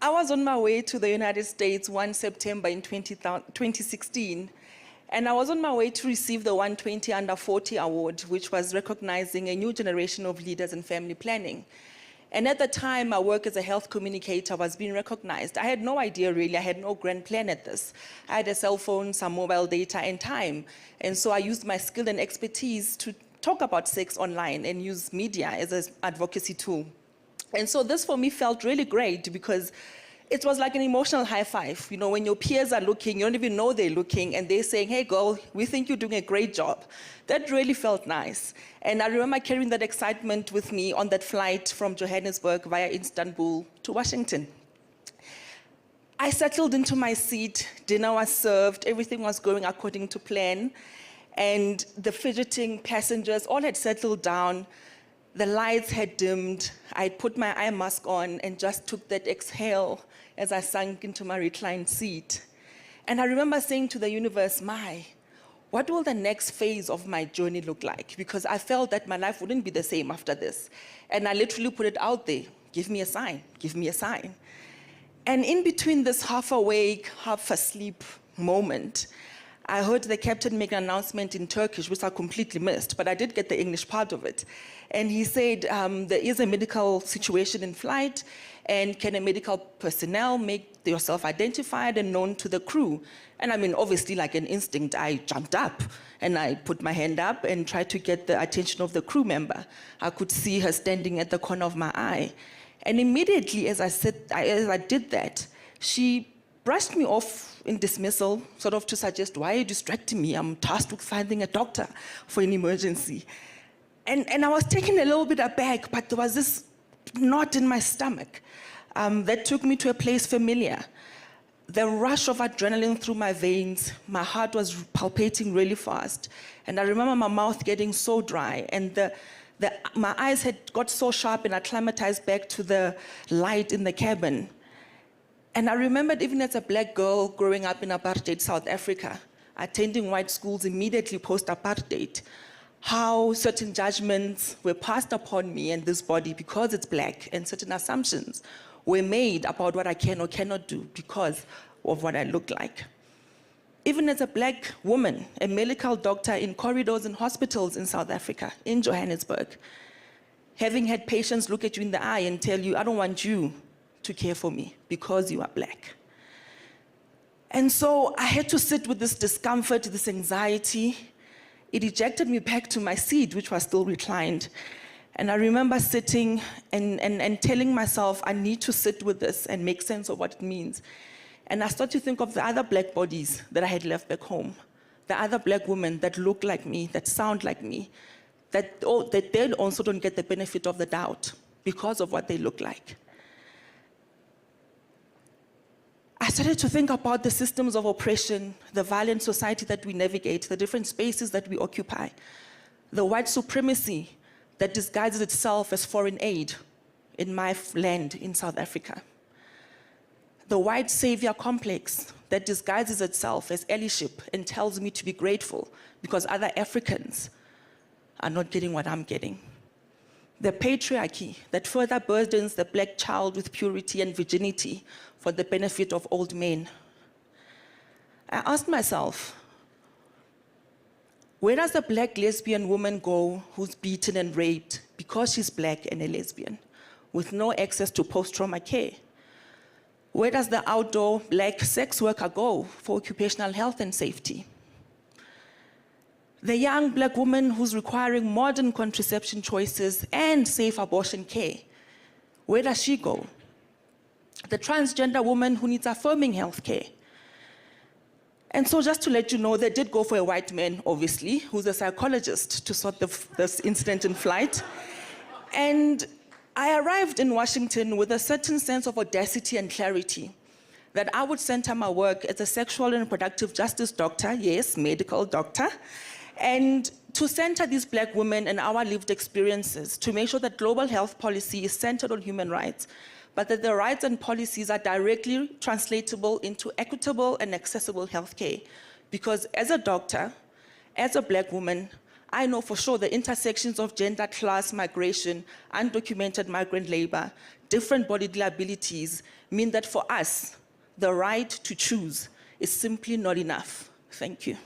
I was on my way to the United States one September in 2016, and I was on my way to receive the 120 Under 40 award, which was recognizing a new generation of leaders in family planning. And at the time, my work as a health communicator was being recognized. I had no idea, really. I had no grand plan at this. I had a cell phone, some mobile data, and time. And so I used my skill and expertise to talk about sex online and use media as an advocacy tool. And so this, for me, felt really great because it was like an emotional high five. You know, when your peers are looking, you don't even know they're looking, and they're saying, hey, girl, we think you're doing a great job. That really felt nice. And I remember carrying that excitement with me on that flight from Johannesburg via Istanbul to Washington. I settled into my seat, dinner was served, everything was going according to plan, and the fidgeting passengers all had settled down. The lights had dimmed. I put my eye mask on and just took that exhale as I sank into my reclined seat. And I remember saying to the universe, what will the next phase of my journey look like? Because I felt that my life wouldn't be the same after this. And I literally put it out there, give me a sign, give me a sign. And in between this half awake, half asleep moment, I heard the captain make an announcement in Turkish, which I completely missed, but I did get the English part of it. And he said, there is a medical situation in flight, and can a medical personnel make yourself identified and known to the crew? And I mean, obviously, like an instinct, I jumped up, and I put my hand up and tried to get the attention of the crew member. I could see her standing at the corner of my eye. And immediately, as I did that, she brushed me off in dismissal, sort of to suggest, why are you distracting me? I'm tasked with finding a doctor for an emergency. And I was taken a little bit aback, but there was this knot in my stomach that took me to a place familiar. The rush of adrenaline through my veins, my heart was palpitating really fast. And I remember my mouth getting so dry, and my eyes had got so sharp, and I acclimatized back to the light in the cabin. And I remembered, even as a black girl growing up in apartheid South Africa, attending white schools immediately post-apartheid, how certain judgments were passed upon me and this body because it's black, and certain assumptions were made about what I can or cannot do because of what I look like. Even as a black woman, a medical doctor in corridors and hospitals in South Africa, in Johannesburg, having had patients look at you in the eye and tell you, I don't want you to care for me because you are black. And so I had to sit with this discomfort, this anxiety. It ejected me back to my seat, which was still reclined. And I remember sitting and telling myself, I need to sit with this and make sense of what it means. And I started to think of the other black bodies that I had left back home, the other black women that look like me, that sound like me, that they also don't get the benefit of the doubt because of what they look like. I started to think about the systems of oppression, the violent society that we navigate, the different spaces that we occupy, the white supremacy that disguises itself as foreign aid in my land in South Africa, the white savior complex that disguises itself as allyship and tells me to be grateful because other Africans are not getting what I'm getting. The patriarchy that further burdens the black child with purity and virginity for the benefit of old men. I asked myself, where does the black lesbian woman go who's beaten and raped because she's black and a lesbian, with no access to post-trauma care? Where does the outdoor black sex worker go for occupational health and safety? The young black woman who's requiring modern contraception choices and safe abortion care, where does she go? The transgender woman who needs affirming health care. And so just to let you know, they did go for a white man, obviously, who's a psychologist to sort this incident in flight. And I arrived in Washington with a certain sense of audacity and clarity that I would center my work as a sexual and reproductive justice doctor, yes, medical doctor, and to center these black women and our lived experiences to make sure that global health policy is centered on human rights, but that the rights and policies are directly translatable into equitable and accessible healthcare. Because as a doctor, as a black woman, I know for sure the intersections of gender, class, migration, undocumented migrant labor, different bodily abilities mean that for us, the right to choose is simply not enough. Thank you.